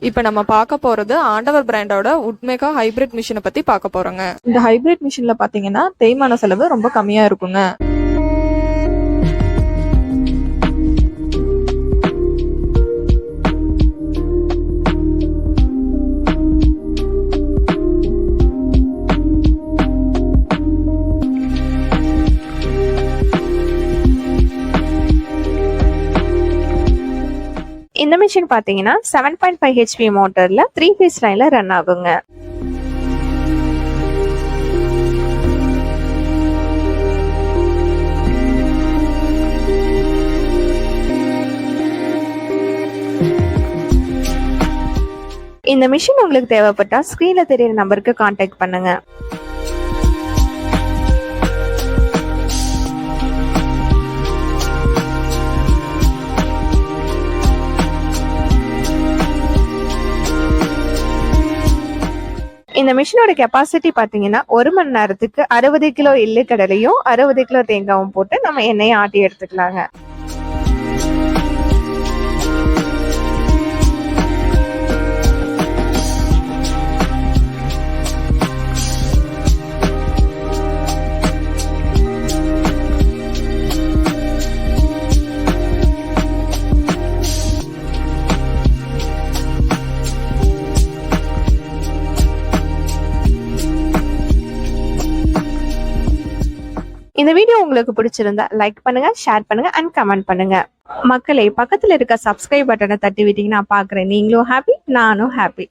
இப்ப நம்ம பார்க்க போறது ஆண்டவர் பிராண்டோட உட்மேகா ஹைபிரிட் மிஷினை பத்தி பார்க்க போறோங்க. இந்த ஹைபிரிட் மிஷின்ல பாத்தீங்கன்னா தேய்மான செலவு ரொம்ப கம்மியா இருக்குங்க. இந்த மிஷின் பாத்தீங்கன்னா 7.5 HP மோட்டர்ல 3 phase லைன்ல ரன் ஆகுங்க. இந்த மிஷின் உங்களுக்கு தேவைப்பட்டா ஸ்கிரீன்ல தெரியுற நம்பருக்கு கான்டாக்ட் பண்ணுங்க. இந்த மிஷினோட கெப்பாசிட்டி பாத்தீங்கன்னா 1 மணி நேரத்துக்கு 60 கிலோ எள்ளு கடலையும் 60 கிலோ தேங்காயும் போட்டு நம்ம எண்ணெயை ஆட்டி எடுத்துக்கலாங்க. இந்த வீடியோ உங்களுக்கு பிடிச்சிருந்தா லைக் பண்ணுங்க, ஷேர் பண்ணுங்க அண்ட் கமெண்ட் பண்ணுங்க. மக்களே, பக்கத்துல இருக்க சப்ஸ்கிரைப் பட்டனை தட்டி விட்டீங்கன்னா பாக்குறேன் நீங்களும் ஹாப்பி, நானும் ஹாப்பி.